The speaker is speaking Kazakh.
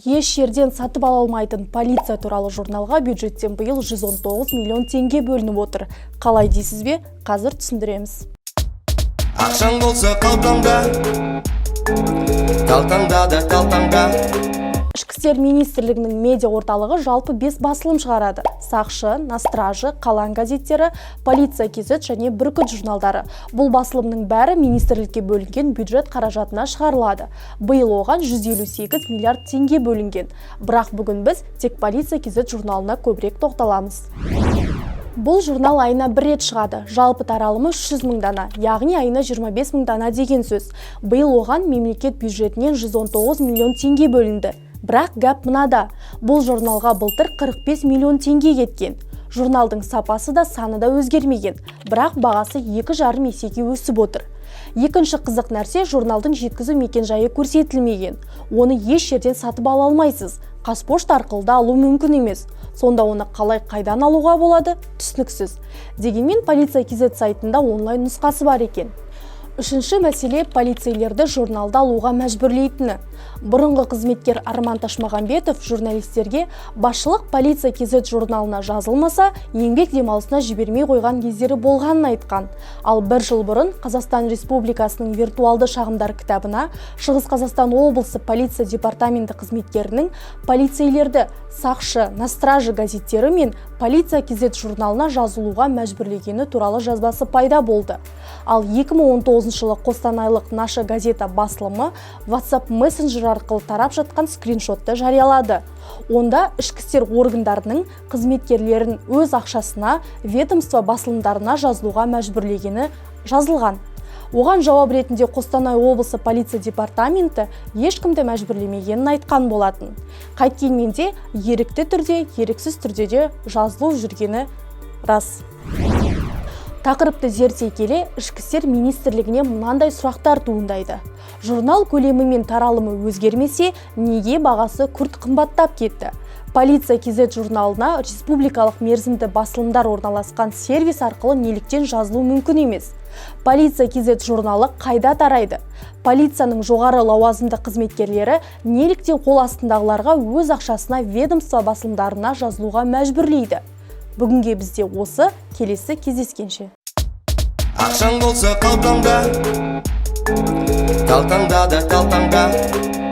Еш жерден сатып ала алмайтын полиция туралы журналға бюджеттен биыл 119 миллион теңге бөлініп отыр. Қалай дейсіз бе? Қазір түсіндіреміз. Ақшаң болса қалтаңда, қалтаңда. Ішкі істер министрлігінің медиа орталығы жалпы 5 басылым шығарады. Сақшы, На стражи, Қалан газеттері, Полиция KZ және Бүркіт журналдары. Бұл басылымның бәрі министрлікке бөлінген бюджет қаражатына шығарылады. Биыл оған 158 миллиард теңге бөлінген. Бірақ бүгін біз тек Полиция KZ журналына көбірек тоқталамыз. Бұл журнал айына бір рет шығады. Жалпы таралымы 300 мың дана, яғни айына 25 мың дана деген сөз. Биыл оған мемлекет бюджетінен 119 миллион теңге бөлінді. Бірақ гәп мынада. Бұл журналға былтыр 45 миллион теңге кеткен. Журналдың сапасы да саны да өзгермеген. Бірақ бағасы 2,5 есеге өсіп отыр. Екінші қызық нәрсе, журналдың жеткізу мекенжайы көрсетілмеген. Оны еш жерден сатып ала алмайсыз. Қазпошта арқылы да алу мүмкін емес. Сонда оны қалай қайдан алуға болады? Түсініксіз. Дегенмен Полиция KZ сайтында онлайн нұсқасы бар екен. Үшінші мәселе полицейлерді журналда алуға мәжбүрлейтіні. Бұрынғы қызметкер Арман Ташмағамбетов журналистерге басшылық Полиция KZ журналына жазылмаса, еңбек демалысына жібермей қойған кездері болғанын айтқан. Ал бір жыл бұрын Қазақстан Республикасының виртуалды шағымдар кітабына Шығыс Қазақстан облысы полиция департаменті қызметкерінің полицейлерді Сақшы, На стражи газеттері мен Полиция KZ журналына жазылуға мәжбүрлегені туралы жазбасы пайда болды. Ал 2019 жылы Қостанайлық Наша газета басылымы WhatsApp мессенджер арқылы тарап жатқан скриншотты жариялады. Онда ішкі істер органдарының қызметкерлерін өз ақшасына ведомство басылымдарына жазылуға мәжбүрлегені жазылған. Оған жауап ретінде Қостанай облысы полиция департаменті ешкімді мәжбүрлемегенін айтқан болатын. Қайткенмен де ерікті түрде, еріксіз түрде де жазылу жүргені рас. Тақырыпты зерттей келе, ішкі істер министрлігіне мынандай сұрақтар туындайды. Журнал көлемі мен таралымы өзгермесе, неге бағасы күрт қымбаттап кетті? Полиция KZ журналына республикалық мерзімді басылымдар орналасқан сервис арқылы неліктен жазылу мүмкін емес? Полиция KZ журналы қайда тарайды? Полицияның жоғары лауазымды қызметкерлері неліктен қол астындағыларға өз ақшасына ведомство басылымдарына жазылуға мәжбүрлейді? Бүгінге бізде осы, келесі кездескенше. Ақшаң болса қалтаңда, қалтаңда.